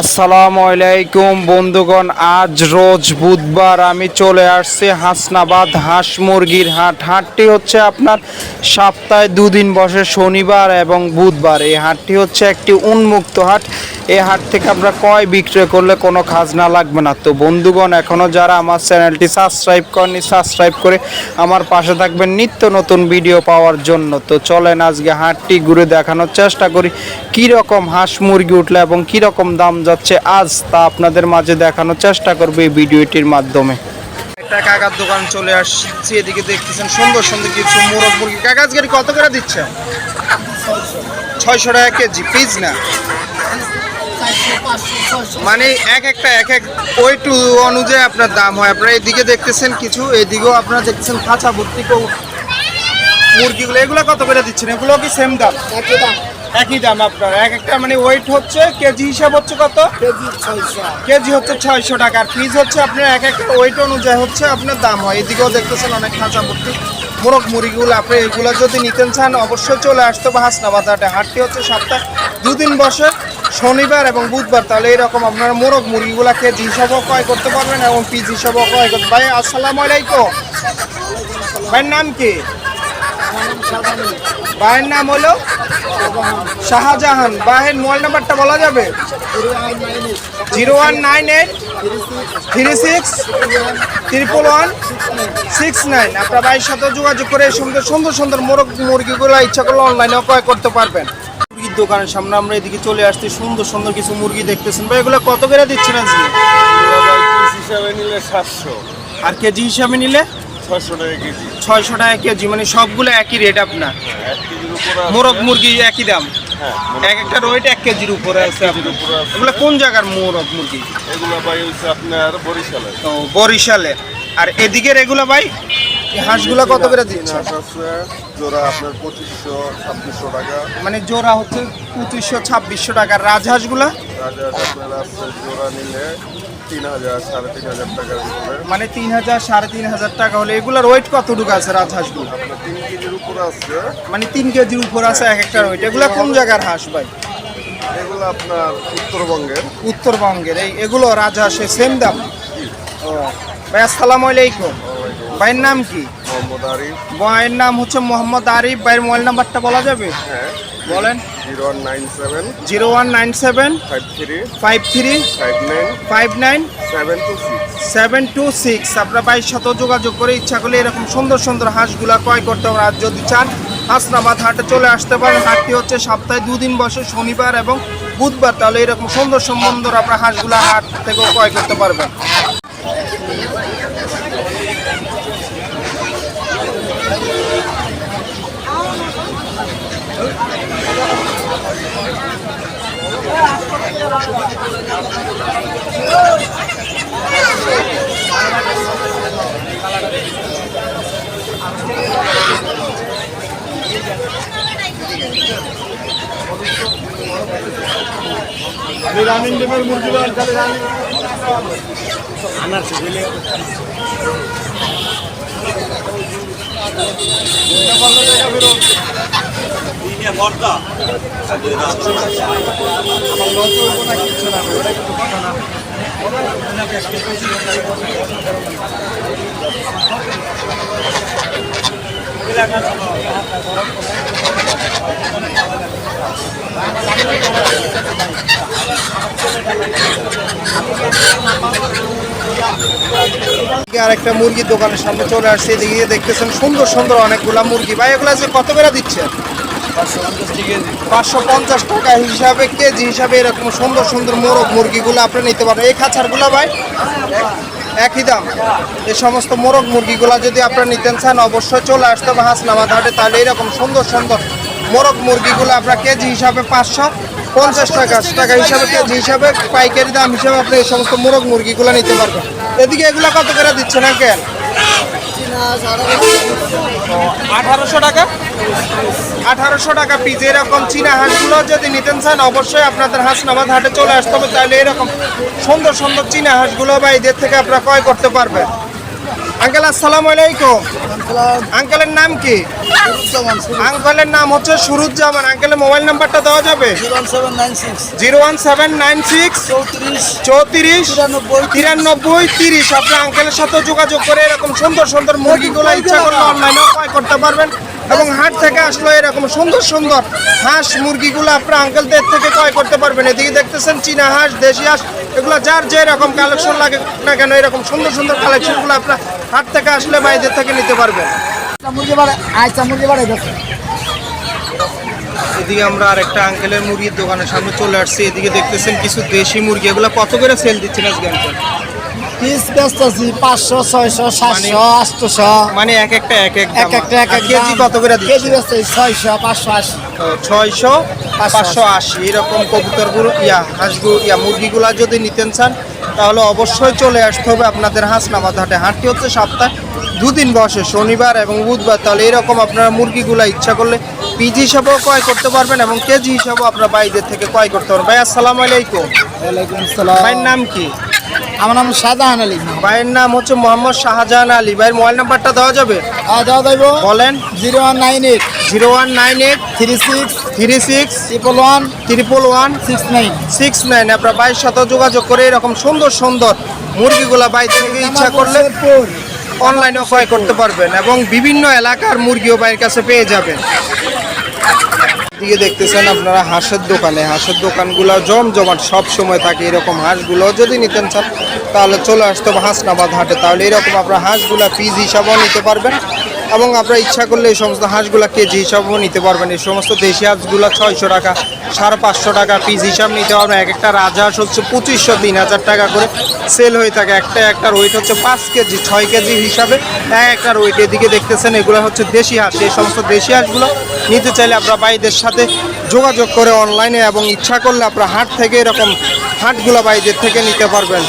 আসসালামু আলাইকুম বন্ধুগণ, আজ রোজ বুধবার আমি চলে আসছি হাসনাবাদ হাঁস মুরগির হাটটি হচ্ছে আপনার সপ্তাহে দুদিন বসে, শনিবার এবং বুধবার। এই হাটটি হচ্ছে একটি উন্মুক্ত হাট। এই হাট থেকে আমরা ক্রয় বিক্রয় করলে কোনো খাজনা লাগবে না। তো বন্ধুগণ, এখনও যারা আমার চ্যানেলটি সাবস্ক্রাইব করেনি, সাবস্ক্রাইব করে আমার পাশে থাকবেন নিত্য নতুন ভিডিও পাওয়ার জন্য। তো চলেন আজকে হাটটি ঘুরে দেখানোর চেষ্টা করি কীরকম হাঁস মুরগি উঠলে এবং কীরকম দাম যাচ্ছে আজ, তা আপনাদের মাঝে দেখানোর চেষ্টা করবো এই ভিডিওটির মাধ্যমে। একটা কাকার দোকান চলে আসছি, এদিকে দেখতেছেন সুন্দর সুন্দর কিছু মোরগ মুরগি। কাকা আজকে কত করে দিচ্ছে? 600 টাকা কেজি পিস না, মানে এক এক ওয়েট অনুযায়ী আপনার দাম হয়। আপনারা এদিকে দেখতেছেন কিছু, এদিকেও আপনারা দেখতেছেন খাঁচা ভর্তি মুরগিগুলো। এগুলো কত করে দিচ্ছেন? এগুলো কি সেম দাম? একই দাম আপনার এক একটা, মানে ওয়েট হচ্ছে কেজি হিসাব হচ্ছে কত? কেজি হচ্ছে 600 টাকা। আর পিস হচ্ছে আপনার এক একটা ওয়েট অনুযায়ী হচ্ছে আপনার দাম হয়। এদিকেও দেখতেছেন অনেক খাঁচা ভর্তি মোরগ মুরগিগুলো। আপনি এগুলো যদি নিতেন চান অবশ্যই চলে আসতে হবে হাসনাবাদ হাটে। হাটটি হচ্ছে সপ্তাহে দুদিন বসে, শনিবার এবং বুধবার। তাহলে এরকম আপনারা মোরগ মুরগিগুলো কেজি হিসাবেও ক্রয় করতে পারবেন এবং পিস হিসাবেও ক্রয় করতে। ভাই আসসালামু আলাইকুম, ভাইয়ের নাম কি? ভাইয়ের নাম হলো শাহজাহান। ভাইয়ের মোবাইল নাম্বারটা বলা যাবে? 0198361169। আপনার ভাইয়ের সাথে যোগাযোগ করে সুন্দর সুন্দর মোরগ মুরগিগুলো ইচ্ছা করলে অনলাইনেও ক্রয় করতে পারবেন। মুরগির দোকানের সামনে আমরা এদিকে চলে আসছি, সুন্দর সুন্দর কিছু মুরগি দেখতেছেন। ভাই এগুলো কত করে দিচ্ছেন আজকে? হিসাবে নিলে 700, আর কেজি হিসাবে নিলে 600 টাকা কেজি। 600 টাকা কেজি, মানে সবগুলো একই রেট আপনার? 1 কেজির উপরে মোরগ মুরগি একই দাম? হ্যাঁ, এক একটা ওয়েট 1 কেজির উপরে আছে। আছে। এগুলো কোন জায়গার মোরগ মুরগি? এগুলো ভাই হচ্ছে আপনার বরিশালে। ও, বরিশালে। আর এদিকের এগুলো ভাই হাঁসগুলো কত করে দিচ্ছে? জোড়া আপনার 2500-2600 টাকা, মানে জোড়া হচ্ছে 2500-2600 টাকা। রাজহাঁসগুলো রাজা আপনার আছে জোড়া নিলে 3000-3500 টাকার ভিতরে, মানে 3000-3500 টাকা হলে। এগুলোর ওয়েট কতটুকু আছে রাজহাঁসগুলো? আপনার 3 কেজির উপরে আছে। মানে 3 কেজির উপর আছে এক একটা ওয়েট। এগুলো কোন জায়গার হাঁস ভাই? এগুলো আপনার উত্তরবঙ্গের। উত্তরবঙ্গের। এগুলো রাজহাঁসের সেম দাম? ও ভাই, আসসালামু আলাইকুম। ভাইয়ের নাম কি? মোহাম্মদ আরিফ। ভাইয়ের নাম হচ্ছে মোহাম্মদ আরিফ। ভাইয়ের মোবাইল নাম্বারটা বলা যাবে? হ্যাঁ বলেন। 0197 0197 53 53 59 59 726। 726। আপনার ভাইয়ের সাথে যোগাযোগ করে ইচ্ছা করলে এরকম সুন্দর সুন্দর হাঁসগুলা ক্রয় করতে পারেন। আর যদি চান হাসনাবাদ হাটে চলে আসতে পারেন। হাটটি হচ্ছে সপ্তাহে দুদিন বসে, শনিবার এবং বুধবার। তাহলে এরকম সুন্দর সুন্দর আপনার হাঁসগুলা হাট থেকেও ক্রয় করতে পারবেন। আমি রানিং ডিমের মুরগি খালি রানিং আনার ছেলে আর একটা মুরগির দোকানের সামনে চলে আসছে, এদিকে দেখতেছেন সুন্দর সুন্দর অনেকগুলা মুরগি। ভাই এগুলো আজকে কত করে দিচ্ছেন? 550 টাকা হিসাবে কেজি হিসাবে এরকম সুন্দর সুন্দর মোরগ মুরগিগুলো আপনি নিতে পারেন। এই খাঁচারগুলো ভাই একই দাম? এই সমস্ত মোরগ মুরগিগুলো যদি আপনারা নিতেন চান অবশ্যই চলে আসতে হবে হাসনাবাদ হাটে। তাহলে এরকম সুন্দর সুন্দর মোরগ মুরগিগুলো আপনার কেজি হিসাবে 550 টাকা হিসাবে কেজি হিসাবে পাইকারি দাম হিসাবে আপনি এই সমস্ত মোরগ মুরগিগুলো নিতে পারবেন। এদিকে এগুলো কত করে দিচ্ছেন আঙ্কেল? 1800 টাকা। 1800 টাকা পিস। এরকম চীনা হাঁসগুলো যদি নিতেন চান অবশ্যই আপনাদের হাসনাবাদ হাটে চলে আসতে হবে। তাহলে এরকম সুন্দর সুন্দর চীনা হাঁসগুলো বা এদের থেকে আপনারা ক্রয় করতে পারবেন। আঙ্কেল আসসালামু আলাইকুম। আঙ্কেলের নাম কি? আঙ্কেলের নাম হচ্ছে সুরুজ্জামান। আঙ্কেলের মোবাইল নাম্বারটা দেওয়া যাবে? 01796 34 93 30। আপনি আঙ্কেলের সাথে যোগাযোগ করে এরকম সুন্দর সুন্দর মুরগিগুলো ইচ্ছা করলে অনলাইনেও ক্রয় করতে পারবেন এবং হাট থেকে আসলে এরকম সুন্দর সুন্দর হাঁস মুরগিগুলো আপনার আঙ্কেলদের থেকে ক্রয় করতে পারবেন। এদিকে দেখতেছেন চীনা হাঁস, দেশি হাঁস, এগুলো যার যে রকম কালেকশন লাগে না কেন এরকম সুন্দর সুন্দর কালেকশনগুলো আপনার হাট থেকে আসলে বাইরের থেকে নিতে পারবেন। এদিকে আমরা আরেকটা আঙ্কেলের মুরগির দোকানের সামনে চলে আসছি। এদিকে দেখতেছেন কিছু দেশি মুরগি, এগুলো কত করে সেল দিচ্ছেন আজকে আঙ্কেল? পিস ব্যস্ত আছি 500 600 700 800 মানে এক একটা এক এক এক একটা এক এক কেজি কত করে দিচ্ছেন? কেজি ব্যস্ত 600 580 600 580 এরকম কবুতরগুলো হাঁসগুলো মুরগিগুলো যদি নিতেন চান তাহলে অবশ্যই চলে আসতে হবে আপনাদের হাসনাবাদ হাটে। হাটটি হচ্ছে সপ্তাহে দুদিন বসে, শনিবার এবং বুধবার। তাহলে এরকম আপনারা মুরগিগুলো ইচ্ছা করলে পিস হিসাবেও ক্রয় করতে পারবেন এবং কেজি হিসাবেও আপনারা বাইরের থেকে ক্রয় করতে পারবেন। ভাই আসসালামু আলাইকুম। ওয়ালাইকুম আসসালাম। ভাইয়ের নাম কি? আমার নাম শাহজাহান আলী। ভাইয়ের নাম হচ্ছে মোহাম্মদ শাহজাহান আলী। ভাইয়ের মোবাইল নাম্বারটা দেওয়া যাবে? দাও দেব। বলেন। 0198 0198 36 36 11 111 69। 69। আপনার ভাইয়ের সাথে যোগাযোগ করে এরকম সুন্দর সুন্দর মুরগিগুলা বাইরে থেকে ইচ্ছা করলে অনলাইনেও ক্রয় করতে পারবেন এবং বিভিন্ন এলাকার মুরগিও বাইরের কাছে পেয়ে যাবেন। দিকে দেখতেছেন আপনারা হাঁসের দোকানে, হাঁসের দোকানগুলো জমজমাট সব সময় থাকে। এরকম হাঁসগুলো যদি নিতেন চান তাহলে চলে আসতে হবে হাসনাবাদ হাটে। তাহলে এরকম আপনারা হাঁসগুলা পিস হিসাবেও নিতে পারবেন এবং আপনারা ইচ্ছা করলে এই সমস্ত হাঁসগুলা কেজি হিসাবেও নিতে পারবেন। এই সমস্ত দেশি হাঁসগুলো 600 টাকা 550 টাকা পিস হিসাব নিতে পারবেন। এক একটা রাজহাঁস হচ্ছে 2500 3000 টাকা করে সেল হয়ে থাকে। একটার ওয়েট হচ্ছে 5 কেজি 6 কেজি হিসাবে একটার ওয়েট। এদিকে দেখতেছেন এগুলো হচ্ছে দেশি হাঁস। এই সমস্ত দেশি হাঁসগুলো নিতে চাইলে আপনারা ভাইদের সাথে যোগাযোগ করে অনলাইনে এবং ইচ্ছা করলে আপনারা হাট থেকে এরকম হাটগুলো বাইরের থেকে নিতে পারবেন।